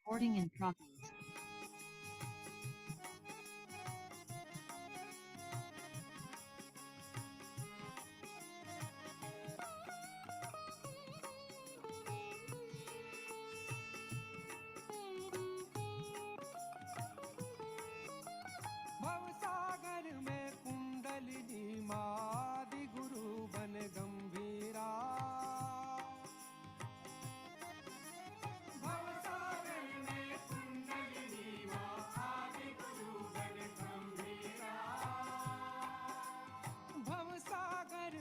Recording in progress. भवसागर में कुंडलिनी मादि गुरु बन गंभीरा। भवसागर में कुंडलिनी मादि गुरु बन गंभीरा। भवसागर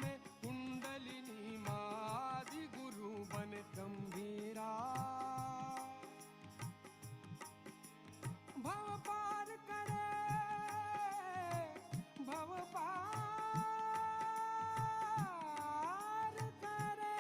में कुंडलिनी मादि गुरु बन गंभीरा। भव पार करे, भव पार करे,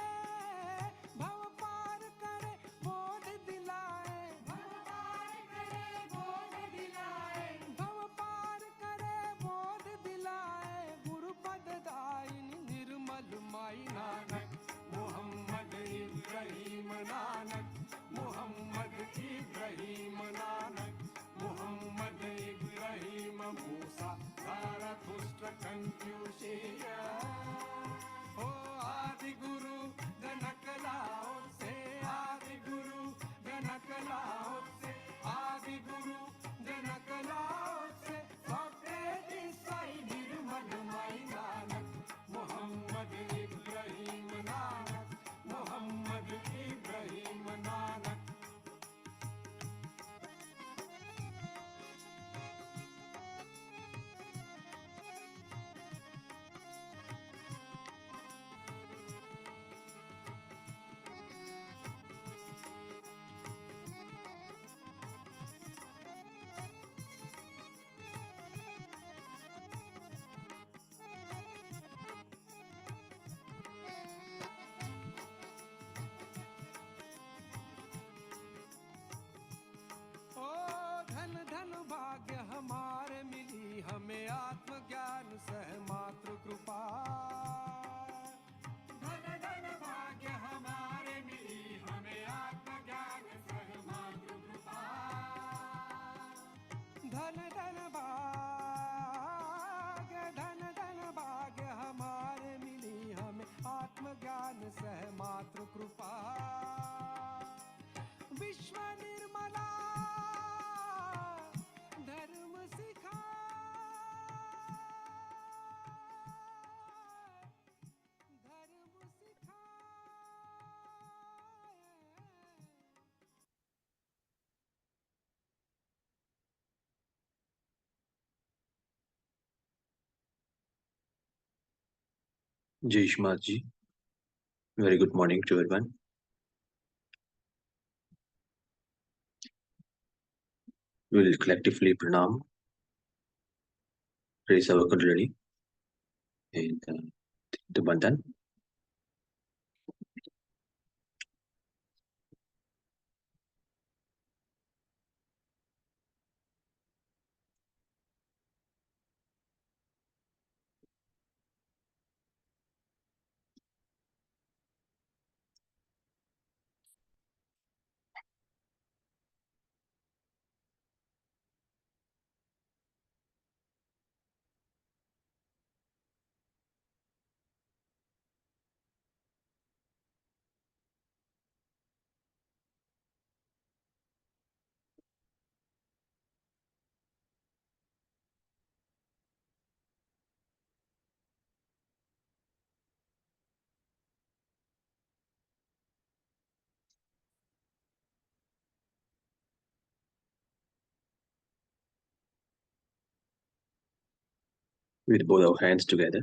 भव पार करे, बोध दिलाए, भव पार करे, बोध दिलाए, भव पार करे, बोध दिलाए, गुरु पद दायिनी निर्मल माई नानक, मोहम्मद इब्राहिम नानक, मोहम्मद इब्राहिम नानक, मोहम्मद इब्राहिम मूसा ज़ारथुस्त्र कन्फ्यूशियस। ओ आदि गुरु जनक लाओ से, आदि गुरु जनक लाओ से, आदि गुरु जनक लाओ से, सबके साई निर्मल माई नानक, मोहम्मद इब्राहिम नानक, मोहम्मद इब्राहिम नानक। ओ धन धन भाग्य हमारे मिली हमें आत्मज्ञान सह मातृ कृपा। धन धन भाग्य हमारे मिली हमें आत्मज्ञान सह मातृ कृपा। धन धन भाग्य हमारे मिली हमें आत्मज्ञान सह मातृ कृपा। विश्व निर्मला धर्म सिखाए, धर्म सिखाए। Jai Shri Mataji. Very good morning to everyone. We will collectively pranam, raise our Kundalini, and the bandhan. With both our hands together,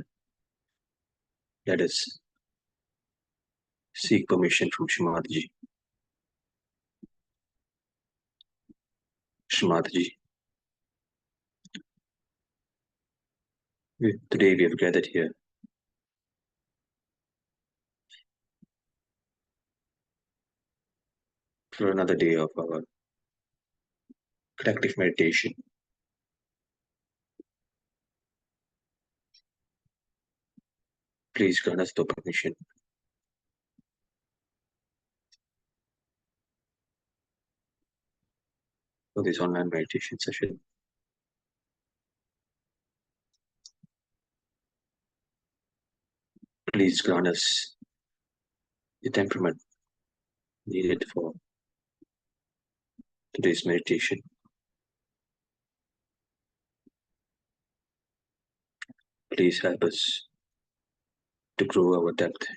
let us seek permission from Shri Mataji. Shri Mataji, today we have gathered here for another day of our collective meditation. Please grant us the permission for this online meditation session. Please grant us the temperament needed for today's meditation. Please help us to grow our depth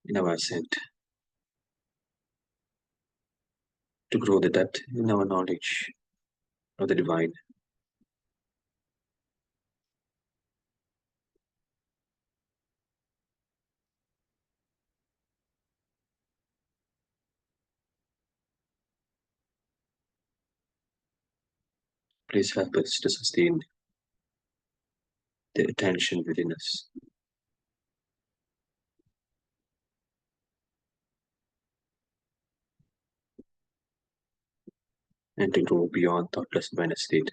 in our ascent, to grow the depth in our knowledge of the divine. Please help us to sustain the attention within us and to grow beyond thoughtless awareness state.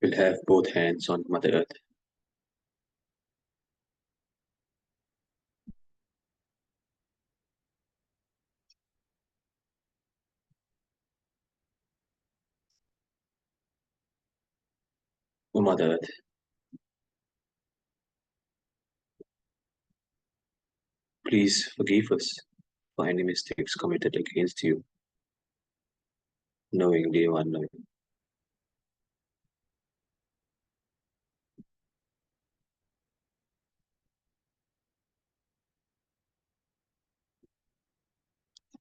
We'll have both hands on Mother Earth. O Mother Earth, please forgive us for any mistakes committed against you, knowingly or unknowingly.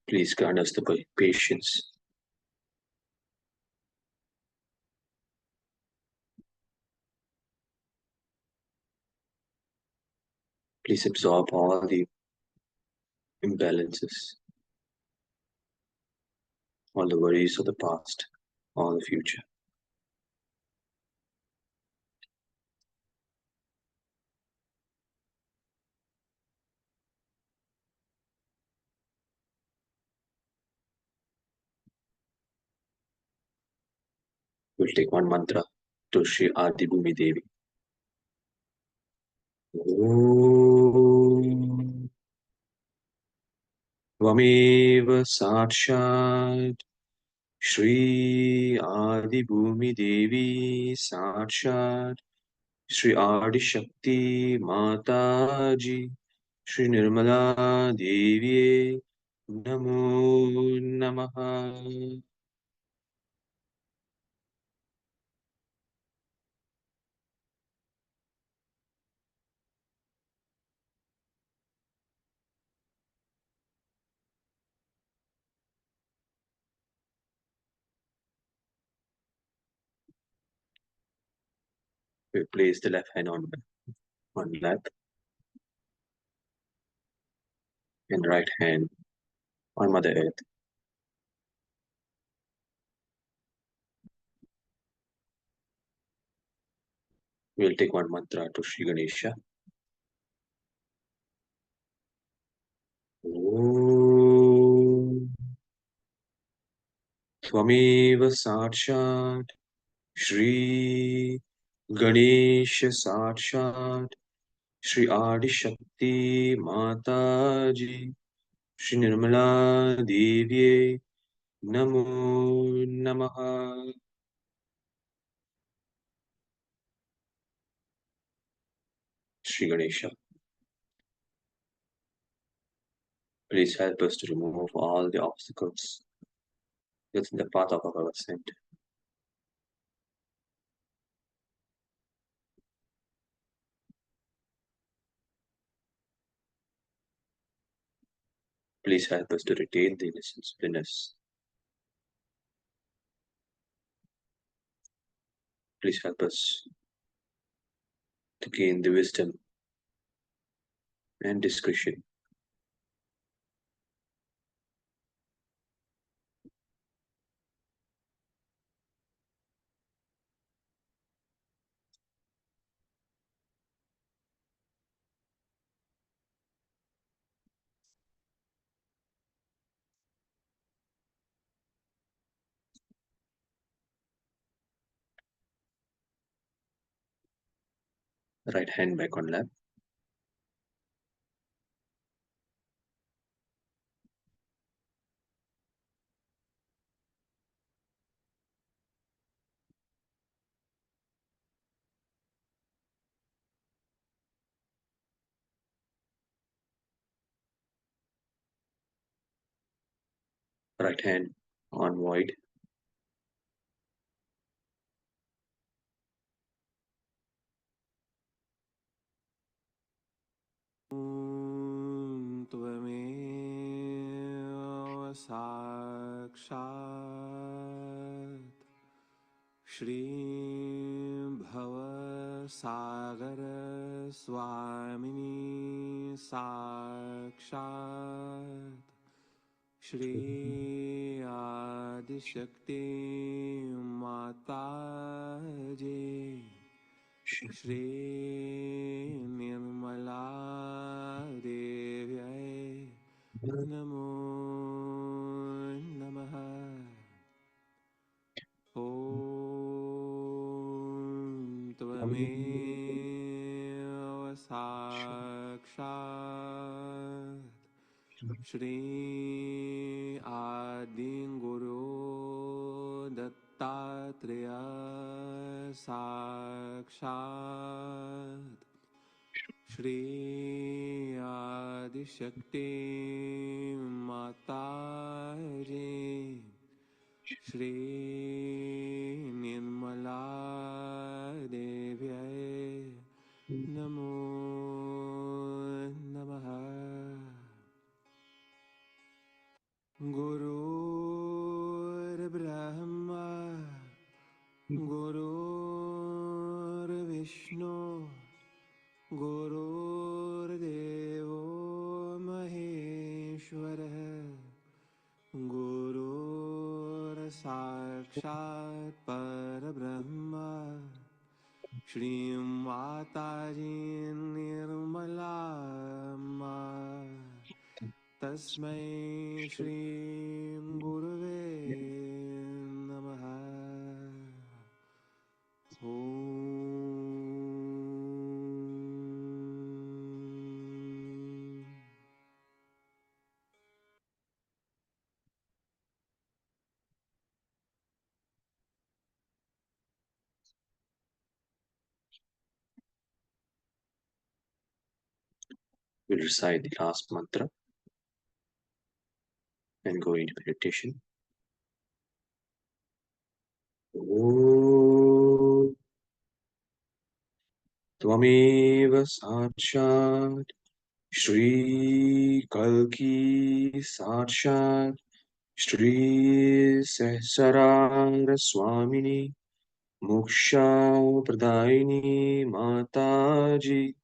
Please grant us the patience please absorb all the imbalances, all the worries of the past, all the future. We'll take one mantra to Shri Adi Bhumi Devi. Om Tvameva Sakshat Shri Adi Bhumi Devi Sakshat Shri Adi Shakti Mataji Shri Nirmala Devi Namo Namaha. We place the left hand on lap and right hand on Mother Earth. We'll take one mantra to Shri Ganesha. Om Tvameva Sakshat Shri Ganesha Sakshat Shri Adi Shakti Mataji Shri Nirmala Devi Namo Namaha. Shri Ganesha, please help us to remove all the obstacles that's in the path of our ascent. Please help us to retain the innocence within us. Please help us to gain the wisdom and discretion. Right hand back on lap. Right hand on void. त्वमेव साक्षात् श्री भवसागर स्वामिनी साक्षात् श्री आदिशक्ति माताजी श्री निर्मला देव्यै नमो नमः। ॐ त्वमेव साक्षात् श्री आदिगुरु दत्तात्रेय साक्षात् श्री आदिशक्ति माताजी श्री निर्मला देव्यै नमो नमः। गुरुर्ब्रह्मा गुरुर्विष्णु गुरुर्देवो महेश्वरः गुरुर्साक्षात् परब्रह्म श्री माताजी निर्मलाम्मा तस्मै श्री गुरुवे नमः। We'll recite the last mantra and go into meditation. Om Tvameva Sakshat Shri Kalki Sakshat Shri Sahasrara Swamini Moksha Pradaini Mataji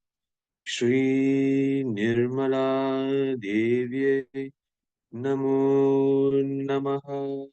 Shri Nirmala Devi Namo Namaha.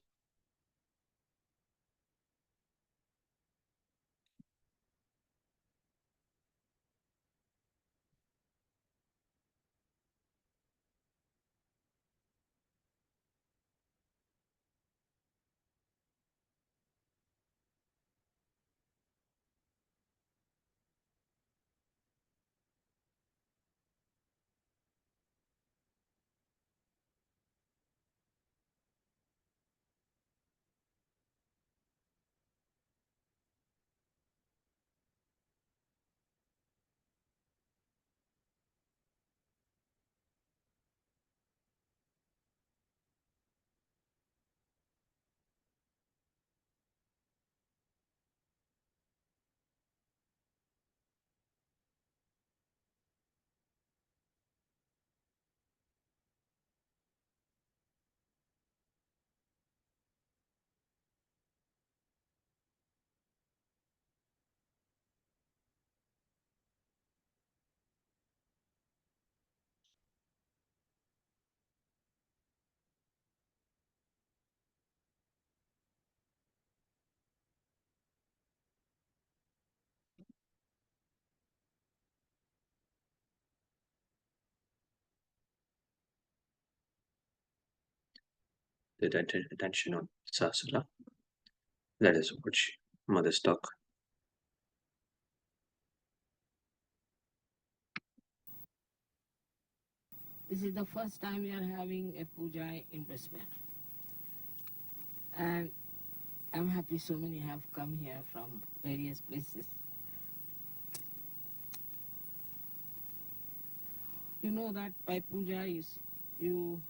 The attention on Sasana. Let us watch Mother's Talk. This is the first time we are having a puja in Brisbane. And I'm happy so many have come here from various places. You know that by puja you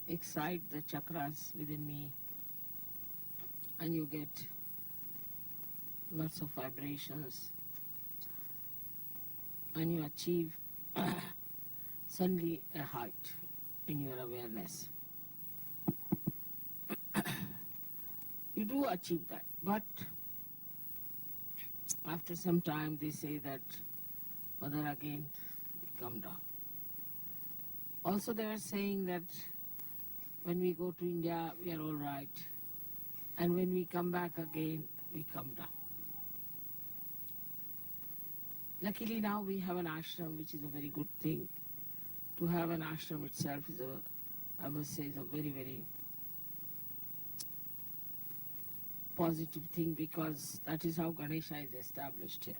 excite the chakras within me and you get lots of vibrations and you achieve suddenly a height in your awareness. You do achieve that, but after some time they say that Mother again we come down. Also they were saying that when we go to India we are all right, and when we come back again we come down. Luckily now we have an ashram, which is a very good thing. To have an ashram itself is I must say, is a very, very positive thing, because that is how Ganesha is established here.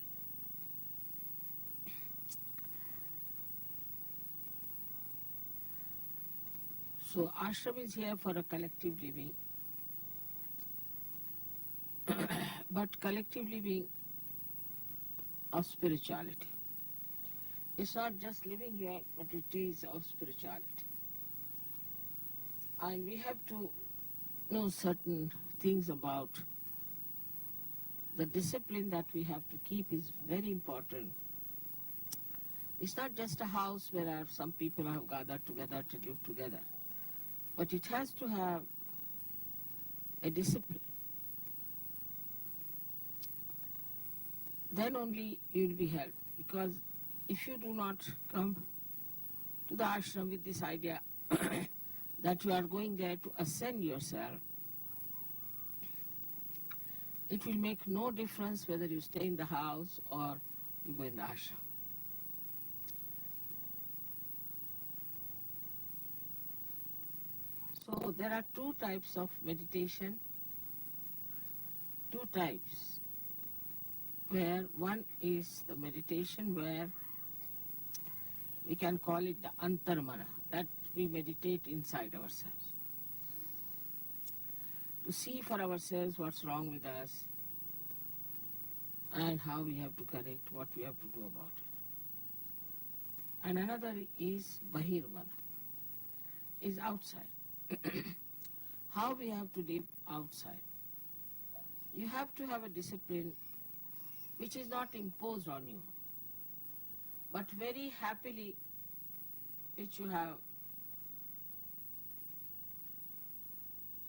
So ashram is here for a collective living, but collective living of spirituality. It's not just living here, but it is of spirituality. And we have to know certain things about the discipline that we have to keep is very important. It's not just a house where some people have gathered together to live together, but it has to have a discipline. Then only you will be helped, because if you do not come to the ashram with this idea that you are going there to ascend yourself, it will make no difference whether you stay in the house or you go in the ashram. So there are two types of meditation, two types, where one is the meditation where we can call it the antarmana, that we meditate inside ourselves, to see for ourselves what's wrong with us and how we have to correct, what we have to do about it. And another is bahirmana, is outside. How we have to live outside. You have to have a discipline which is not imposed on you, but very happily which you have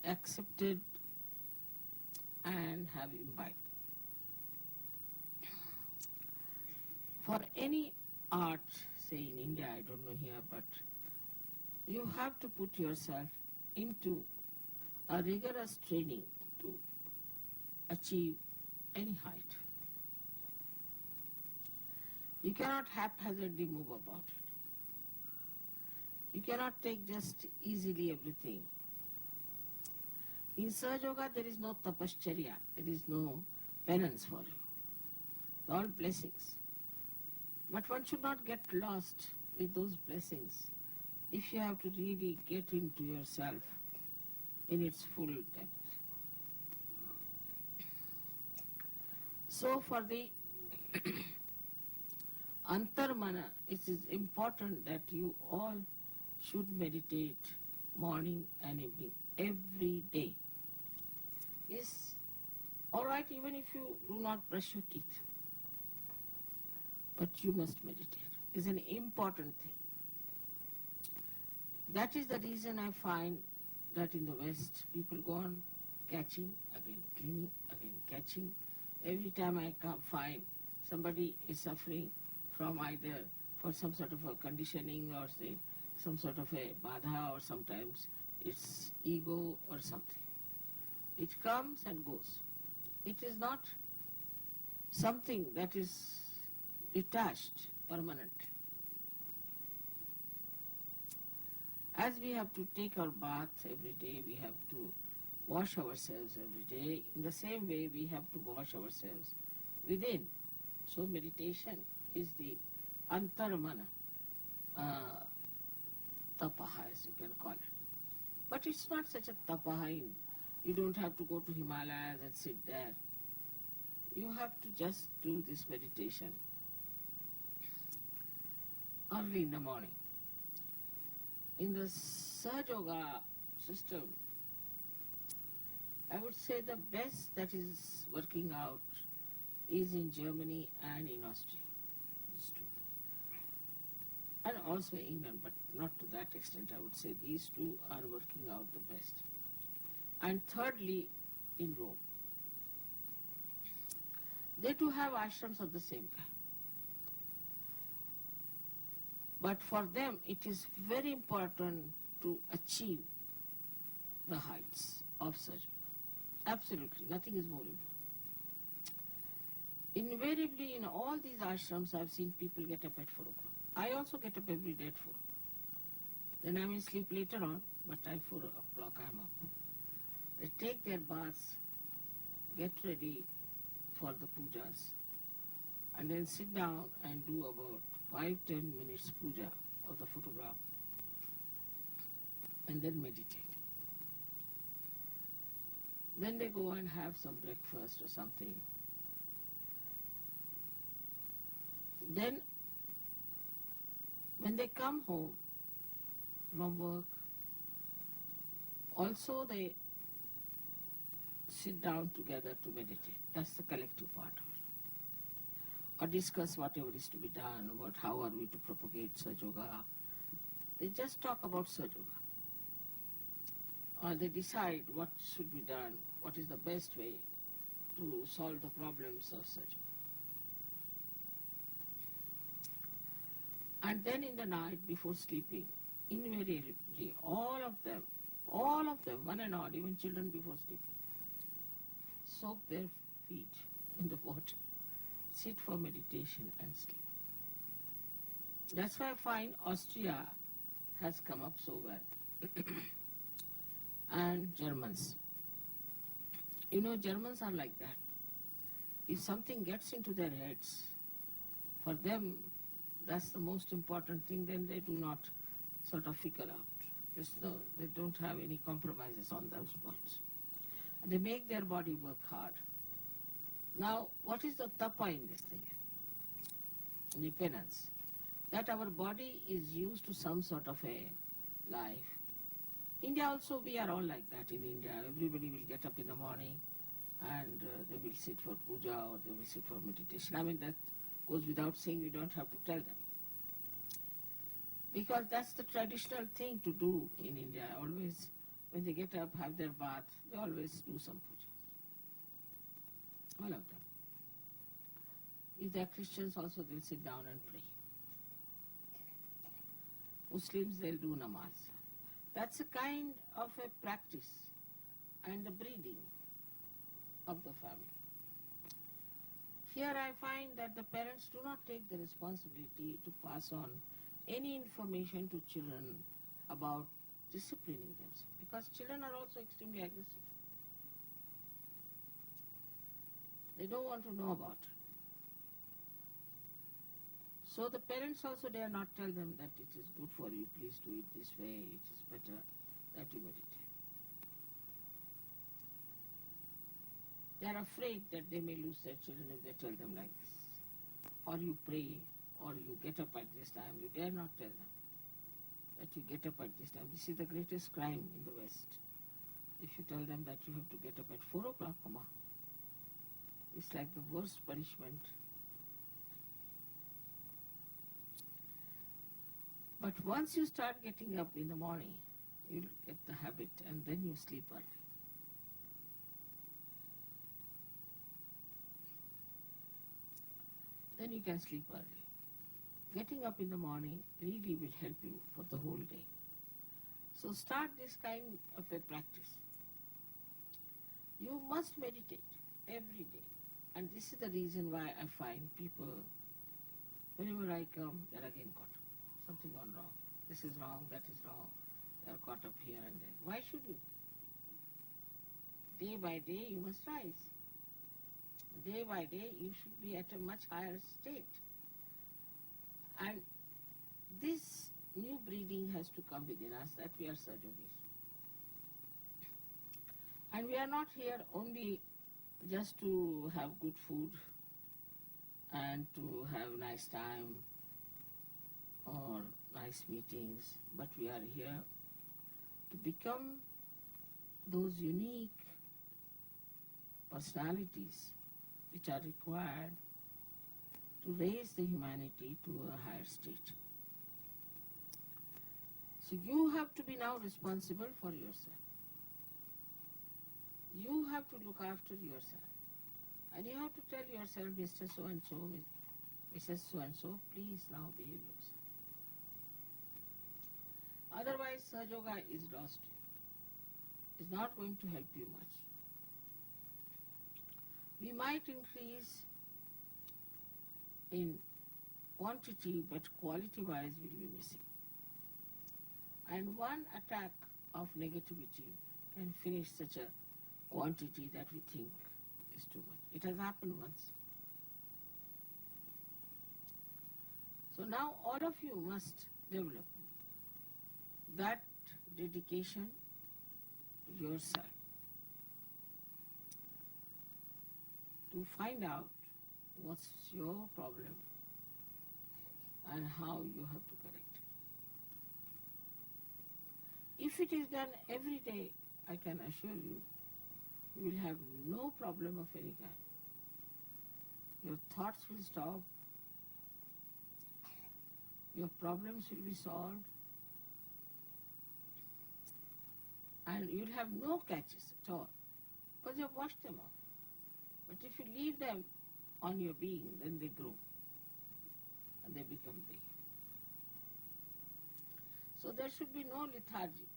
accepted and have imbibed. For any art, say in India, I don't know here, but you have to put yourself into a rigorous training to achieve any height. You cannot haphazardly move about it. You cannot take just easily everything. In Sahaja Yoga there is no tapascharya, there is no penance for you. All blessings. But one should not get lost with those blessings if you have to really get into yourself in its full depth. So for the antarmana, it is important that you all should meditate morning and evening, every day. It's alright even if you do not brush your teeth, but you must meditate. It's an important thing. That is the reason I find that in the West people go on catching, again cleaning, again catching. Every time I find somebody is suffering from either for some sort of a conditioning or say some sort of a badha, or sometimes it's ego or something. It comes and goes. It is not something that is detached permanently. As we have to take our bath every day, we have to wash ourselves every day. In the same way, we have to wash ourselves within. So meditation is the antarmana tapaha, as you can call it. But it's not such a tapaha. You don't have to go to Himalayas and sit there. You have to just do this meditation early in the morning. In the Sahaja Yoga system, I would say the best that is working out is in Germany and in Austria. These two. And also England, but not to that extent. I would say these two are working out the best. And thirdly, in Rome. They too have ashrams of the same kind. But for them, it is very important to achieve the heights of Sahaja. Absolutely, nothing is more important. Invariably, in all these ashrams, I've seen people get up at 4 o'clock. I also get up every day at 4. Then I may sleep later on, but at 4 o'clock I'm up. They take their baths, get ready for the pujas, and then sit down and do about 5-10 minutes puja of the photograph, and then meditate. Then they go and have some breakfast or something. Then, when they come home from work, also they sit down together to meditate. That's the collective part of it. Or discuss whatever is to be done, about how are we to propagate Sahaja Yoga. They just talk about Sahaja Yoga. Or they decide what should be done, what is the best way to solve the problems of Sahaja Yoga. And then in the night before sleeping, invariably, all of them, one and all, even children before sleeping, soak their feet in the water, sit for meditation and sleep. That's why I find Austria has come up so well. And Germans. You know, Germans are like that. If something gets into their heads, for them, that's the most important thing, then they do not sort of fickle out. They don't have any compromises on those points. They make their body work hard. Now, what is the tapa in this thing? The penance. That our body is used to some sort of a life. India also, we are all like that in India. Everybody will get up in the morning and they will sit for puja or they will sit for meditation. I mean, that goes without saying, we don't have to tell them. Because that's the traditional thing to do in India. Always, when they get up, have their bath, they always do some puja. All of them. If they are Christians also, they'll sit down and pray. Muslims, they'll do namaz. That's a kind of a practice and a breeding of the family. Here I find that the parents do not take the responsibility to pass on any information to children about disciplining themselves, because children are also extremely aggressive. They don't want to know about it. So the parents also dare not tell them that it is good for you, please do it this way, it is better that you meditate. They are afraid that they may lose their children if they tell them like this. Or you pray, or you get up at this time. You dare not tell them that you get up at this time. This is the greatest crime in the West. If you tell them that you have to get up at 4 o'clock, it's like the worst punishment. But once you start getting up in the morning, you'll get the habit and then you sleep early. Then you can sleep early. Getting up in the morning really will help you for the whole day. So start this kind of a practice. You must meditate every day. And this is the reason why I find people, whenever I come, they're again caught up. Something gone wrong. This is wrong, that is wrong. They're caught up here and there. Why should you? Day by day you must rise. Day by day you should be at a much higher state. And this new breeding has to come within us, that we are Sajogis. And we are not here only just to have good food and to have nice time or nice meetings, but we are here to become those unique personalities which are required to raise the humanity to a higher state. So you have to be now responsible for yourself. You have to look after yourself. And you have to tell yourself, Mr. So-and-so, Mrs. So-and-so, please now behave yourself. Otherwise, Sahaja Yoga is lost. It's not going to help you much. We might increase in quantity, but quality-wise will be missing. And one attack of negativity can finish such a quantity that we think is too much. It has happened once. So now all of you must develop that dedication to yourself to find out what's your problem and how you have to correct it. If it is done every day, I can assure you, you will have no problem of any kind. Your thoughts will stop, your problems will be solved, and you'll have no catches at all, because you've washed them off. But if you leave them on your being, then they grow and they become big. So there should be no lethargy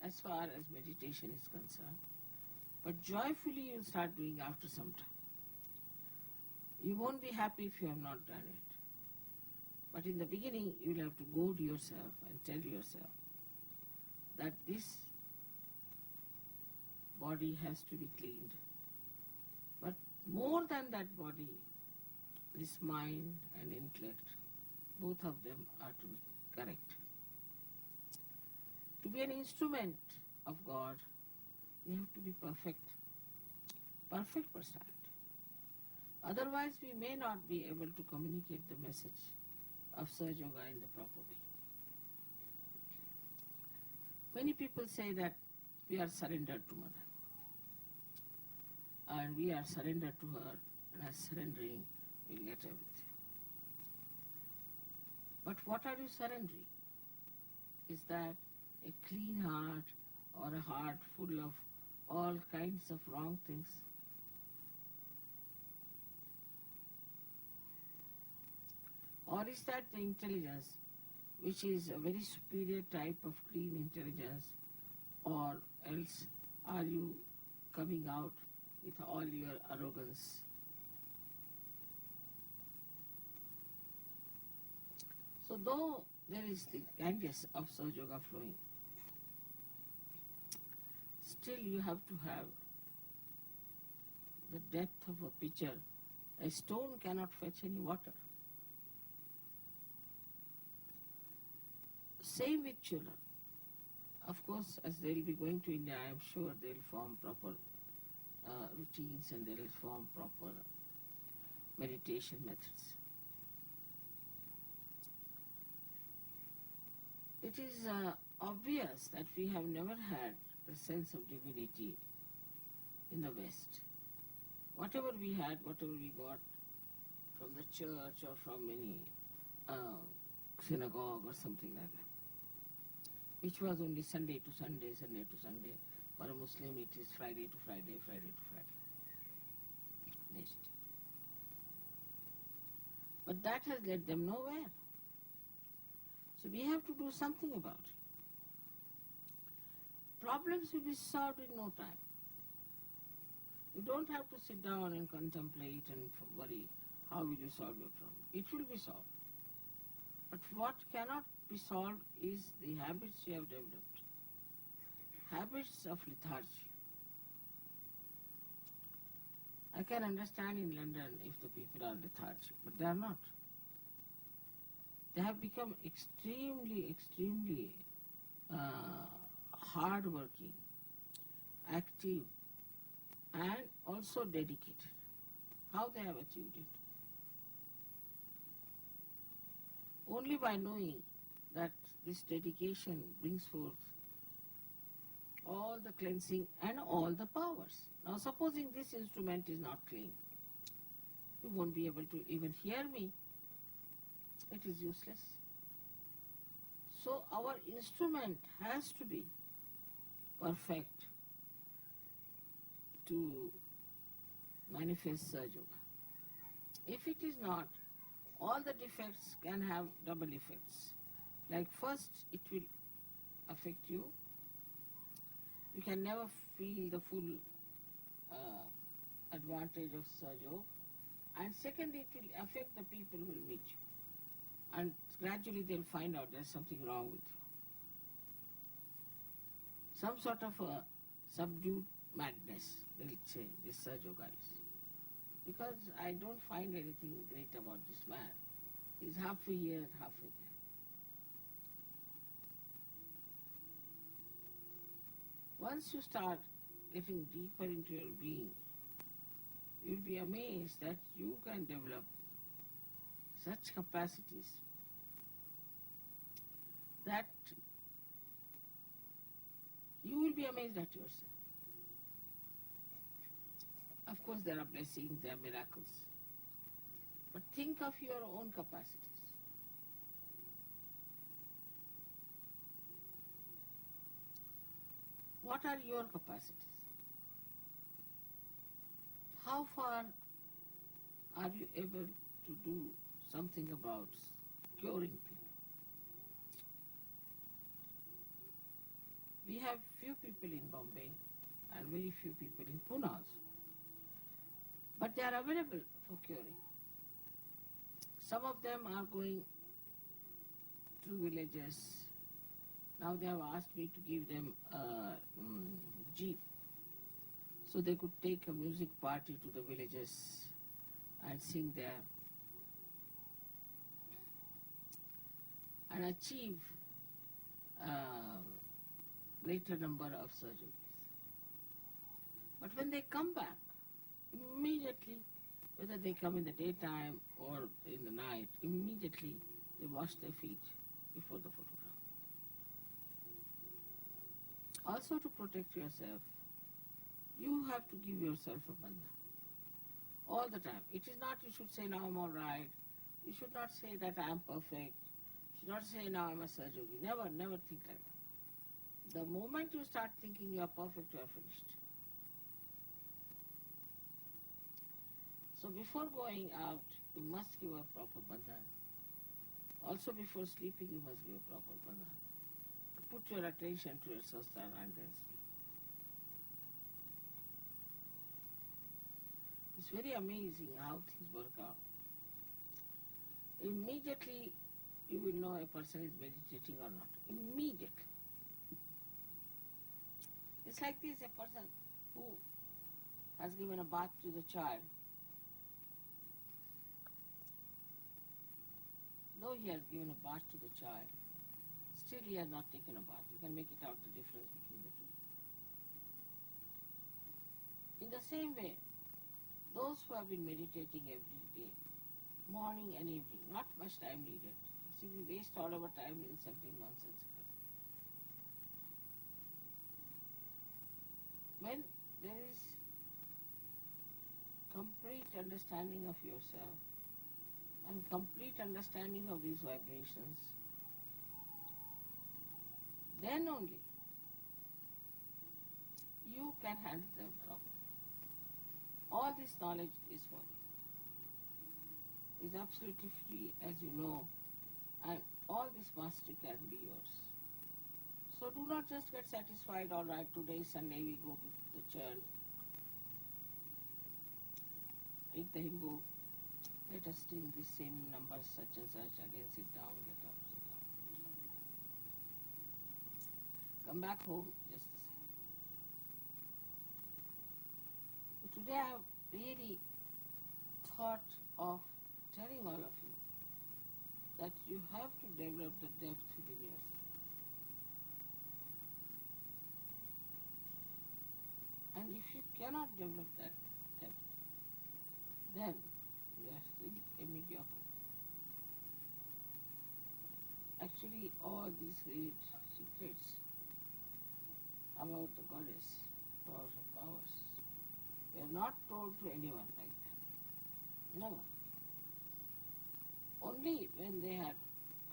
as far as meditation is concerned, but joyfully you'll start doing after some time. You won't be happy if you have not done it. But in the beginning, you'll have to goad yourself and tell yourself that this body has to be cleaned. But more than that body, this mind and intellect, both of them are to be correct. To be an instrument of God, we have to be perfect. Perfect personality. Otherwise, we may not be able to communicate the message of Sahaja Yoga in the proper way. Many people say that we are surrendered to Mother. And we are surrendered to her, and as surrendering, we'll get everything. But what are you surrendering? Is that a clean heart or a heart full of all kinds of wrong things? Or is that the intelligence which is a very superior type of clean intelligence? Or else are you coming out with all your arrogance? So though there is the Ganges of Sahaja Yoga flowing, still you have to have the depth of a pitcher. A stone cannot fetch any water. Same with children. Of course, as they'll be going to India, I am sure they'll form proper routines and they'll form proper meditation methods. It is obvious that we have never had a sense of divinity in the West. Whatever we had, whatever we got from the church or from any synagogue or something like that, which was only Sunday to Sunday, Sunday to Sunday. For a Muslim, it is Friday to Friday, Friday to Friday. Next. But that has led them nowhere. So we have to do something about it. Problems will be solved in no time. You don't have to sit down and contemplate and worry how will you solve your problem. It will be solved. But what cannot be solved is the habits you have developed. Habits of lethargy. I can understand in London if the people are lethargic, but they are not. They have become extremely hard-working, active, and also dedicated. How they have achieved it? Only by knowing that this dedication brings forth all the cleansing and all the powers. Now supposing this instrument is not clean, you won't be able to even hear me. It is useless. So our instrument has to be perfect to manifest Sahaja Yoga. If it is not, all the defects can have double effects. Like first, it will affect you. You can never feel the full advantage of Sahaja Yoga. And second, it will affect the people who will meet you. And gradually they'll find out there's something wrong with you. Some sort of a subdued madness, they'll say, this Sahaja Yoga is. Because I don't find anything great about this man. He's halfway here, halfway there. Once you start getting deeper into your being, you'll be amazed that you can develop such capacities that you will be amazed at yourself. Of course, there are blessings, there are miracles. But think of your own capacities. What are your capacities? How far are you able to do something about curing people? We have few people in Bombay and very few people in Pune also. But they are available for curing. Some of them are going to villages. Now they have asked me to give them a jeep, so they could take a music party to the villages and sing there and achieve greater number of surgeries. But when they come back, immediately, whether they come in the daytime or in the night, immediately they wash their feet before the photograph. Also, to protect yourself, you have to give yourself a bandha all the time. It is not you should say, now I'm all right. You should not say that I am perfect. You should not say, now I'm a surgery. Never think like that. The moment you start thinking you are perfect, you are finished. So before going out, you must give a proper bandha. Also before sleeping, you must give a proper bandha. Put your attention to your sasana and then sleep. It's very amazing how things work out. Immediately you will know a person is meditating or not. Immediately. It's like this, a person who has given a bath to the child. Though he has given a bath to the child, still he has not taken a bath. You can make it out the difference between the two. In the same way, those who have been meditating every day, morning and evening, not much time needed. See, we waste all our time in something nonsensical. When there is complete understanding of yourself and complete understanding of these vibrations, then only you can handle them properly. All this knowledge is for you. It's absolutely free, as you know, and all this mastery can be yours. So do not just get satisfied, all right, today is Sunday, we go to the church, take the hymn book, let us sing the same numbers such and such, again sit down, get up, sit down. Come back home, just the same. Today I have really thought of telling all of you that you have to develop the depth within yourself. And if you cannot develop that depth, then you are still a mediocre. Actually, all these great secrets about the goddess, powers of powers, were not told to anyone like that. No. Only when they had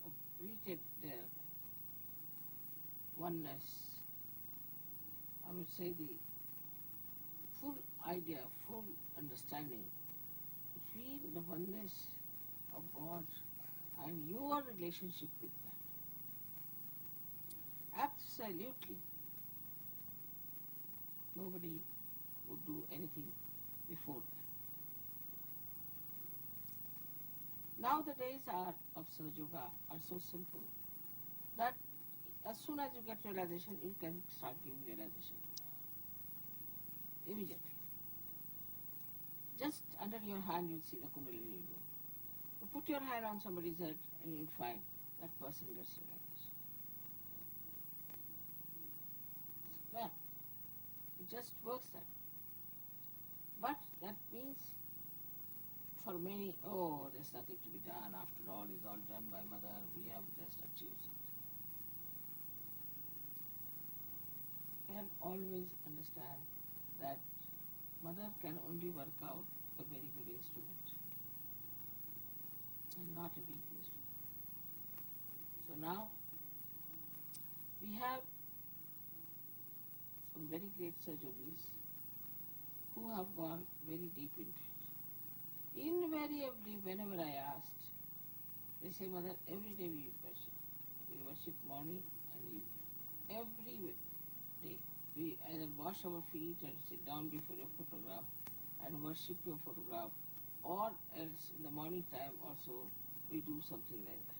completed their oneness, I would say the full idea, full understanding between the oneness of God and your relationship with that. Absolutely. Nobody would do anything before that. Now the days of Sahaja Yoga are so simple that as soon as you get realization, you can start giving realization immediately. Just under your hand you'll see the Kundalini move. You put your hand on somebody's head and you'll find that person gets realization. It's fact. It just works that way. But that means for many, oh, there's nothing to be done. After all, it's all done by Mother. We have just achieved something. And always understand that Mother can only work out a very good instrument and not a weak instrument. So now we have some very great yogis who have gone very deep into it. Invariably, whenever I asked, they say, Mother, every day we worship. We worship morning and evening. Every day. We either wash our feet and sit down before your photograph and worship your photograph, or else in the morning time also we do something like that.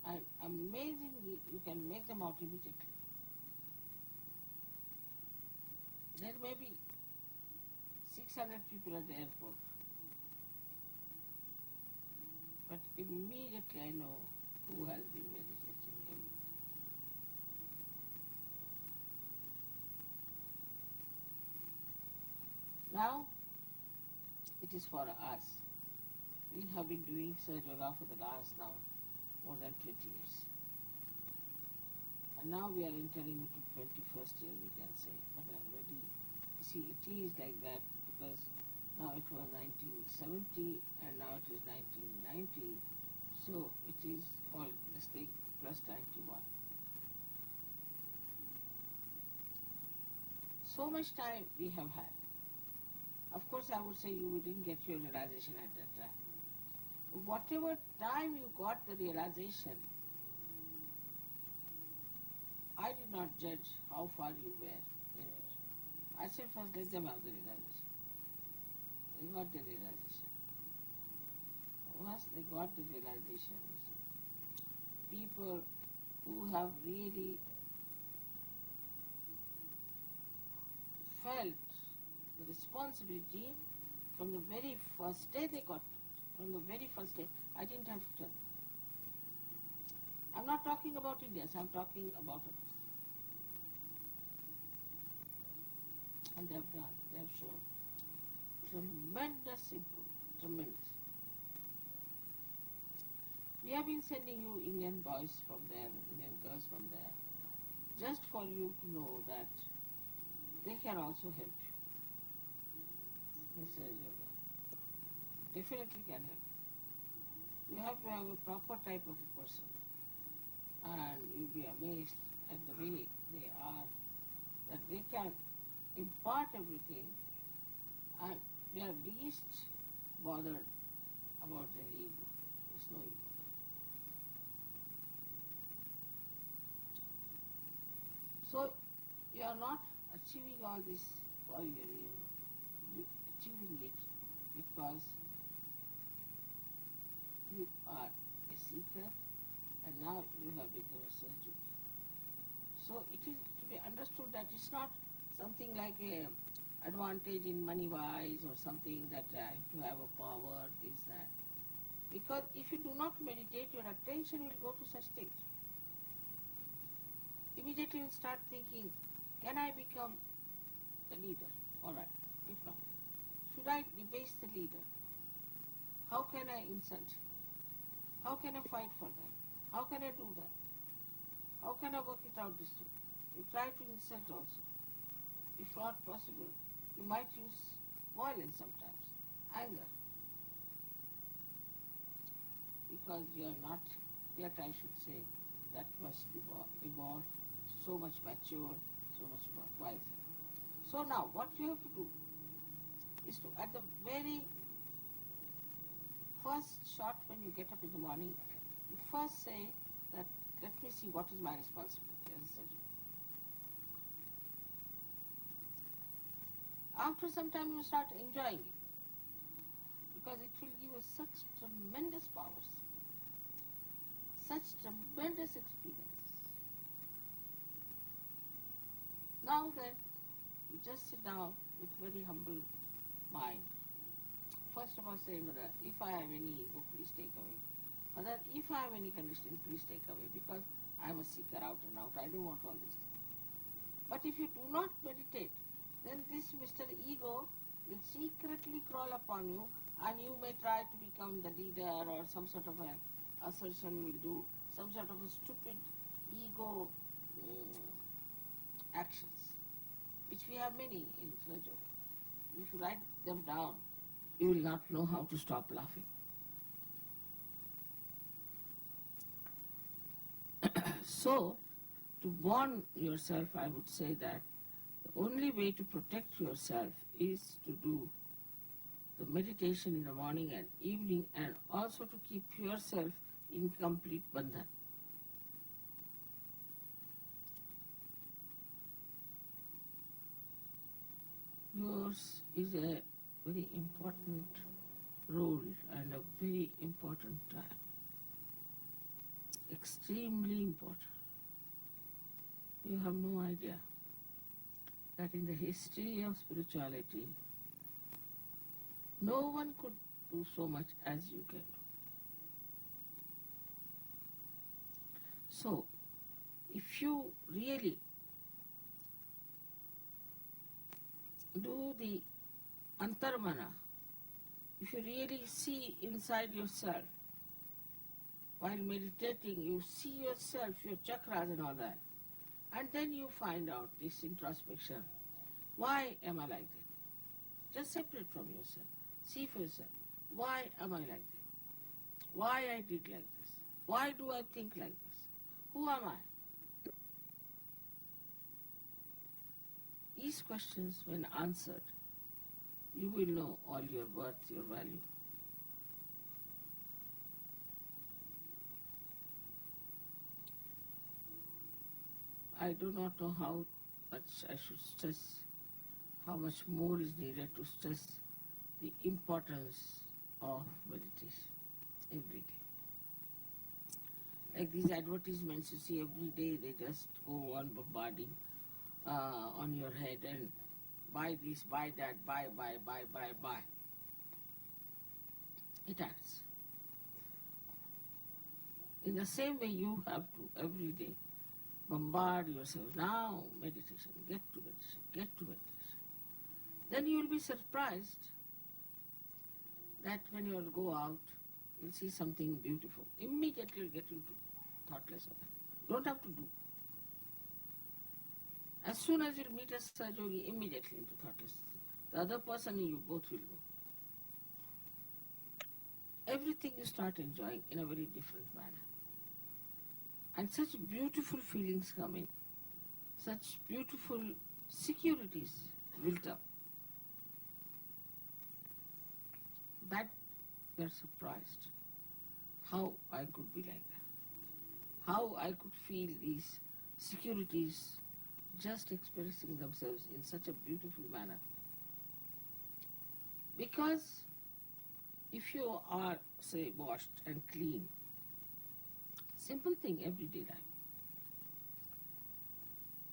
And amazingly, you can make them out immediately. There may be 600 people at the airport, but immediately I know who has been meditating every day. Now, it is for us. We have been doing Sahaja Yoga for the last now more than 20 years. And now we are entering into 21st year, we can say. But already, see, it is like that because now it was 1970 and now it is 1990. So it is all mistake plus 91. So much time we have had. Of course, I would say you didn't get your realization at that time. Whatever time you got the realization, I did not judge how far you were in it. I said first let them have the realization. They got the realization. Once they got the realization, people who have really felt the responsibility from the very first day they got to it. From the very first day, I didn't have to tell them. I'm not talking about Indians, I'm talking about others. And they have done, they have shown tremendous improvement, tremendous. We have been sending you Indian boys from there, Indian girls from there, just for you to know that they can also help you. Mr. Yoga definitely can help. You have to have a proper type of a person, and you'll be amazed at the way they are, that they can impart everything and they are least bothered about their ego. There's no ego. So you are not achieving all this for your ego. You are achieving it because you are a seeker and now you have become a surgeon. So it is to be understood that it's not something like a advantage in money wise or something that I have to have a power, this, that. Because if you do not meditate, your attention will go to such things. Immediately you will start thinking, can I become the leader? Alright, if not, should I debase the leader? How can I insult him? How can I fight for that? How can I do that? How can I work it out this way? You try to insult also. If not possible, you might use violence sometimes, anger. Because you are not, yet I should say, that much evolved, so much mature, so much wiser. So now, what you have to do is to, at the very first shot when you get up in the morning, you first say that, let me see what is my responsibility as a surgeon. After some time you start enjoying it, because it will give us such tremendous powers, such tremendous experiences. Now then, you just sit down with very humble mind. First of all say, Mother, if I have any ego, please take away. Mother, if I have any conditioning, please take away, because I am a seeker out and out. I don't want all this. But if you do not meditate, then this Mr. Ego will secretly crawl upon you, and you may try to become the leader, or some sort of an assertion will do, some sort of a stupid ego actions, which we have many in Sahaja Yoga. If you write them down, you will not know how to stop laughing. So, to warn yourself, I would say that the only way to protect yourself is to do the meditation in the morning and evening, and also to keep yourself in complete bandhan. Yours is a very important role and a very important time. Extremely important. You have no idea that in the history of spirituality, no one could do so much as you can do. So, if you really do the antarmana, if you really see inside yourself, while meditating, you see yourself, your chakras and all that, and then you find out this introspection. Why am I like that? Just separate from yourself. See for yourself. Why am I like that? Why I did like this? Why do I think like this? Who am I? These questions, when answered, you will know all your worth, your value. I do not know how much I should stress, how much more is needed to stress the importance of meditation every day. Like these advertisements you see every day, they just go on bombarding on your head and buy this, buy that, buy. It acts. In the same way, you have to every day bombard yourself. Now meditation, get to meditation, get to meditation. Then you will be surprised that when you go out, you'll see something beautiful. Immediately you'll get into thoughtless of it. Don't have to do. As soon as you meet a Sahaja Yogi, immediately into thoughtless. The other person and you both will go. Everything you start enjoying in a very different manner. And such beautiful feelings come in, such beautiful securities built up, that we are surprised how I could be like that, how I could feel these securities just expressing themselves in such a beautiful manner. Because if you are, say, washed and clean, simple thing, everyday life,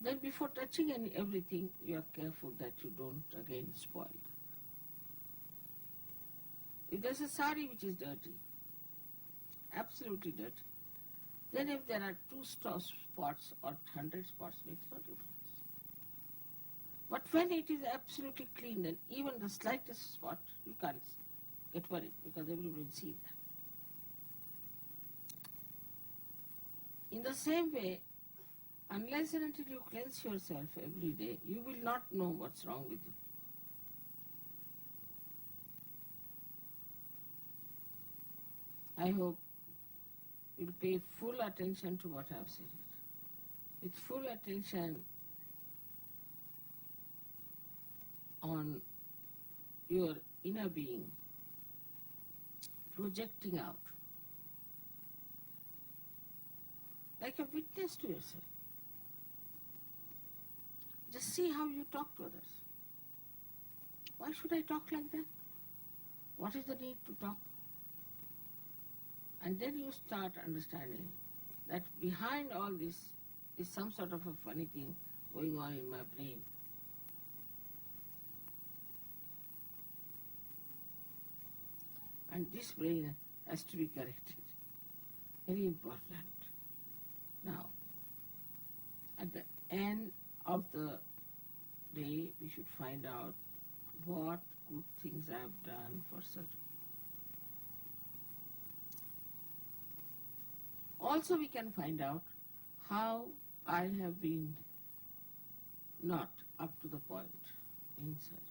then before touching everything, you are careful that you don't again spoil. If there's a sari which is dirty, absolutely dirty, then if there are 2 spots or 100 spots, makes no difference. But when it is absolutely clean, then even the slightest spot, you can't get worried because everybody will see that. In the same way, unless and until you cleanse yourself every day, you will not know what's wrong with you. I hope you'll pay full attention to what I've said. With full attention on your inner being, projecting out, like a witness to yourself. Just see how you talk to others. Why should I talk like that? What is the need to talk? And then you start understanding that behind all this is some sort of a funny thing going on in my brain. And this brain has to be corrected. Very important. Now, at the end of the day, we should find out what good things I have done for Sahaja. Also, we can find out how I have been not up to the point in Sahaja.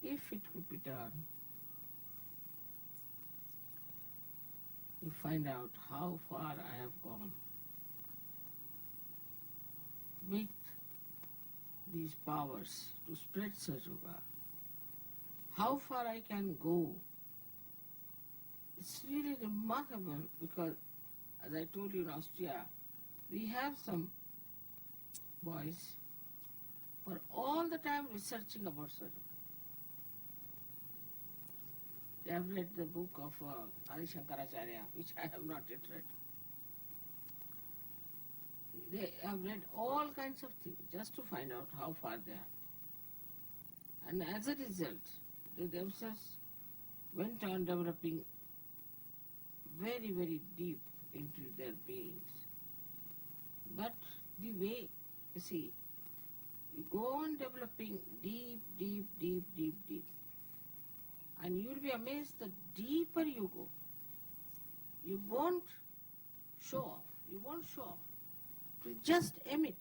If it could be done, you find out how far I have gone with these powers to spread Sahaja Yoga. How far I can go. It's really remarkable because, as I told you in Austria, we have some boys who are all the time researching about Sahaja Yoga. They have read the book of Adi Shankaracharya, which I have not yet read. They have read all kinds of things just to find out how far they are. And as a result, they themselves went on developing very, very deep into their beings. But the way, you see, you go on developing deep, deep, deep, deep, deep. And you'll be amazed the deeper you go, you won't show off. You won't show off. You just emit.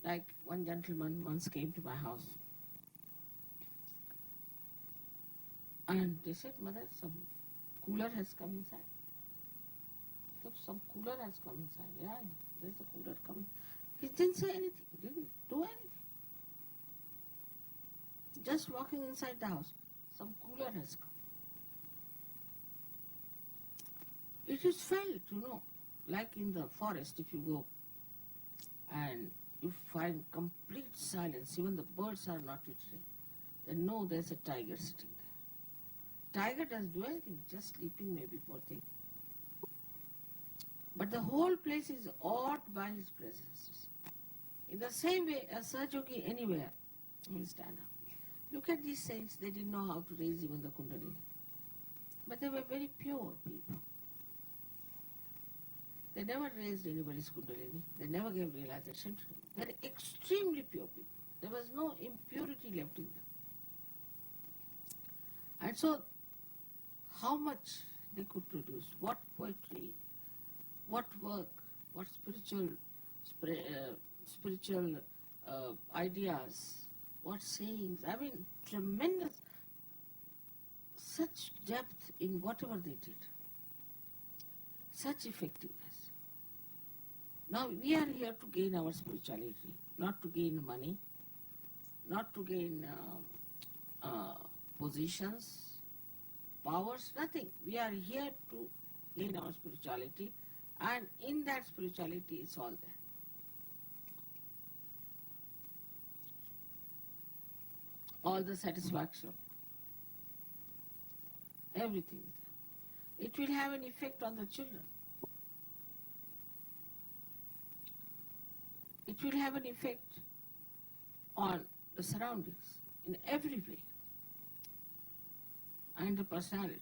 Like one gentleman once came to my house and they said, Mother, some cooler has come inside. Look, some cooler has come inside. Yeah, there's a cooler coming. He didn't say anything. He didn't do anything. Just walking inside the house. Some cooler has come. It is felt, like in the forest if you go and you find complete silence, even the birds are not twittering, then know there's a tiger sitting there. Tiger doesn't do anything, just sleeping maybe, poor thing. But the whole place is awed by his presence. In the same way, a Sahaja Yogi anywhere will stand up. Look at these saints, they didn't know how to raise even the Kundalini. But they were very pure people. They never raised anybody's Kundalini. They never gave realization to them. They're extremely pure people. There was no impurity left in them. And so, how much they could produce, what poetry, what work, what spiritual ideas, what sayings, I mean, tremendous, such depth in whatever they did, such effectiveness. Now, we are here to gain our spirituality, not to gain money, not to gain positions, powers, nothing. We are here to gain our spirituality, and in that spirituality it's all there. All the satisfaction, everything is there. It will have an effect on the children. It will have an effect on the surroundings in every way. and the personality.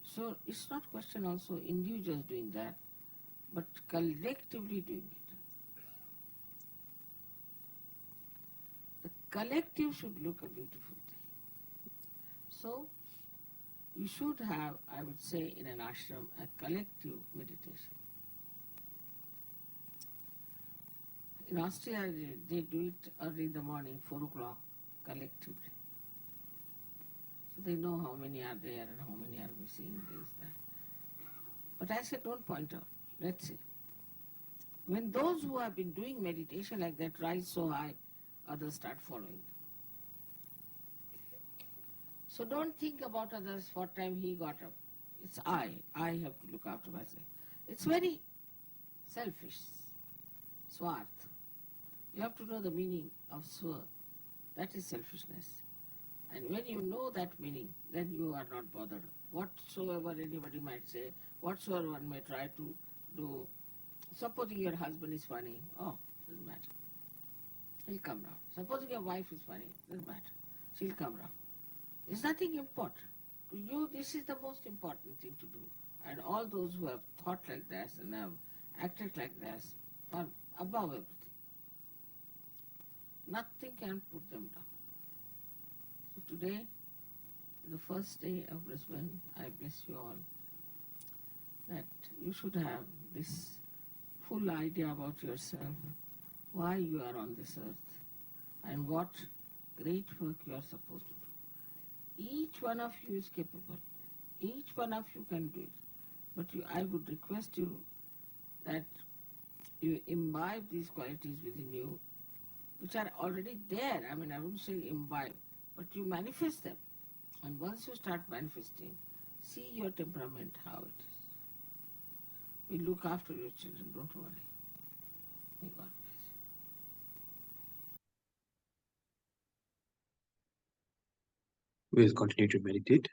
So it's not question also individuals doing that, but collectively doing it. The collective should look a beautiful thing. So you should have, I would say, in an ashram, a collective meditation. In Australia, they do it early in the morning, 4 o'clock, collectively. So they know how many are there and how many are missing, this, that. But I said, don't point out. Let's see. When those who have been doing meditation like that rise so high, others start following. So don't think about others, what time he got up. It's I have to look after myself. It's very selfish, swarth. You have to know the meaning of swa. That is selfishness. And when you know that meaning, then you are not bothered. Whatsoever anybody might say, whatsoever one may try to do. Supposing your husband is funny, doesn't matter. He'll come round. Supposing your wife is funny, doesn't matter. She'll come round. It's nothing important. To you, this is the most important thing to do. And all those who have thought like this and have acted like this are above everything. Nothing can put them down. So today, the first day of Brisbane, I bless you all that you should have this full idea about yourself, why you are on this earth, and what great work you are supposed to do. Each one of you is capable. Each one of you can do it. But I would request you that you imbibe these qualities within you, which are already there. I mean, I wouldn't say imbibe, but you manifest them. And once you start manifesting, see your temperament, how it is. We look after your children, don't worry. May God bless you. We'll continue to meditate.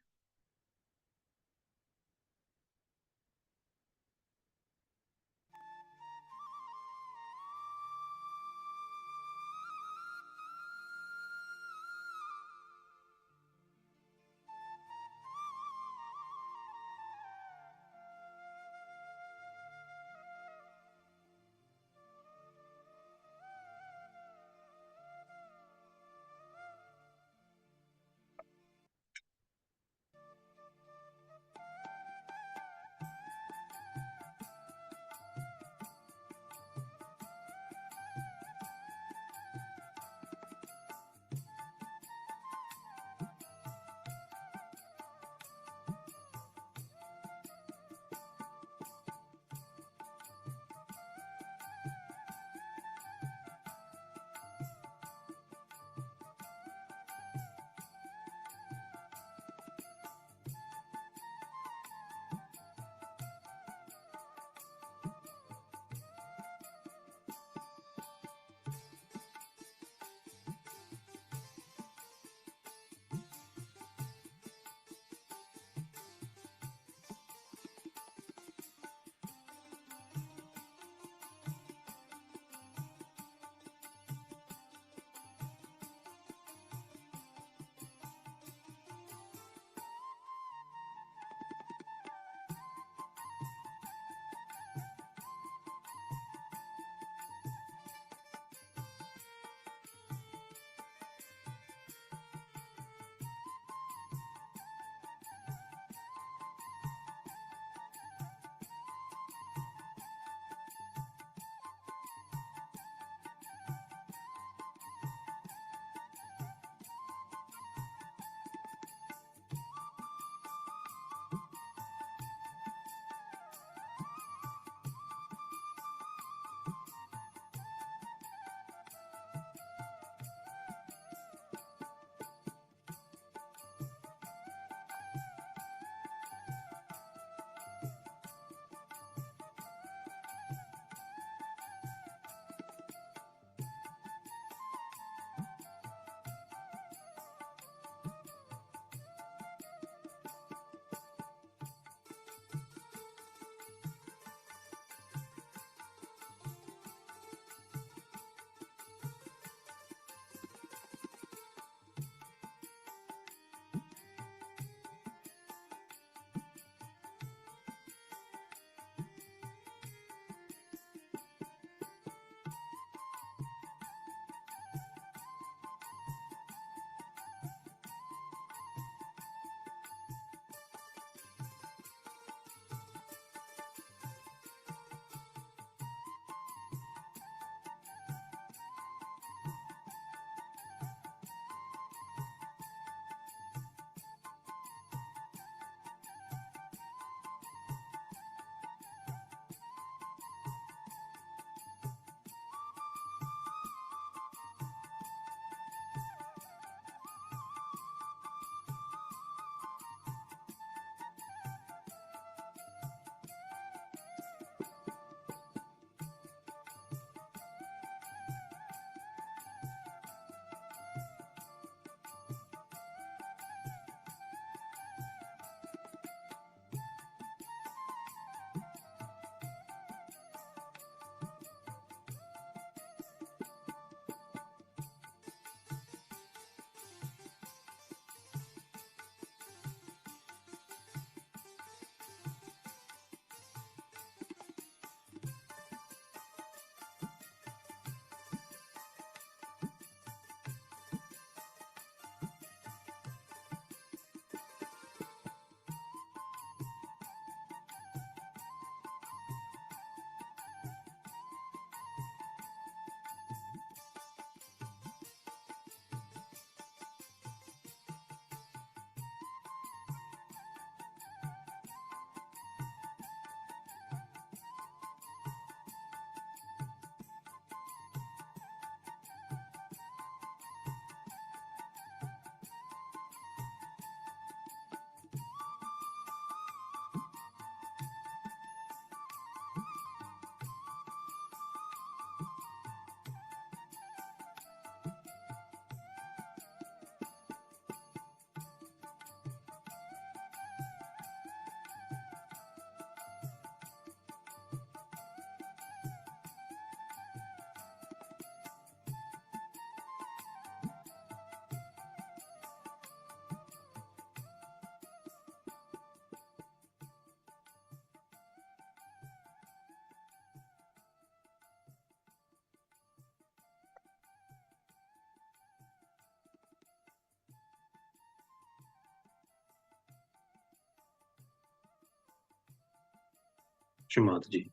Shri Mataji.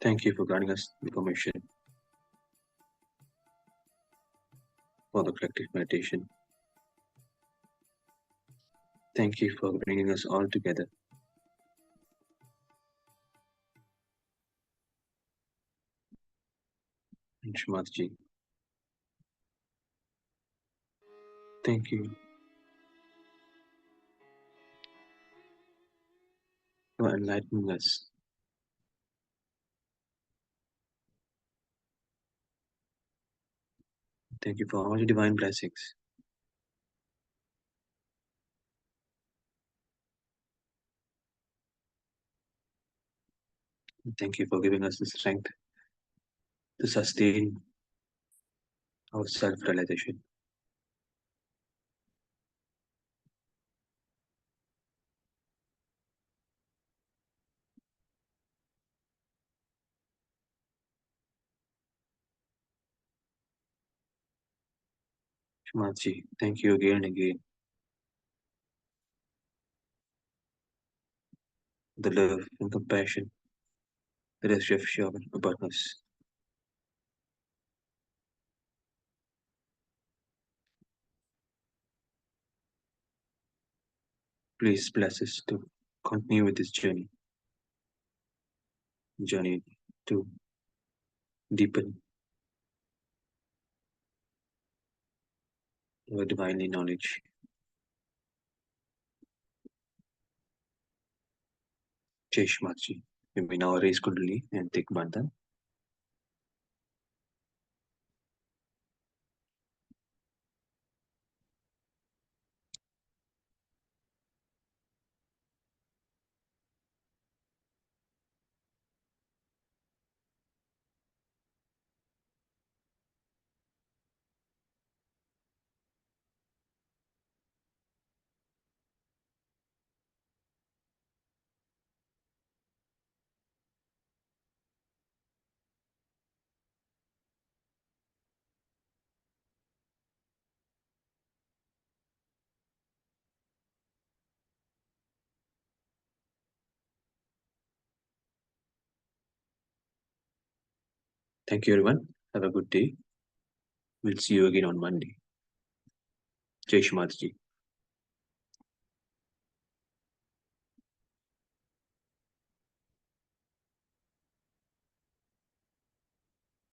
Thank you for granting us the permission for the collective meditation. Thank you for bringing us all together. And Shri Mataji, thank you for enlightening us. Thank you for all your divine blessings. Thank you for giving us the strength to sustain our self-realization. Shri Mataji, thank you again and again for the love and compassion that has shown upon us. Please bless us to continue with this journey to deepen our divinely knowledge. Jai Shri Mataji. We may now raise Kundalini and take Bandhan. Thank you, everyone. Have a good day. We'll see you again on Monday. Jai Shri Mataji.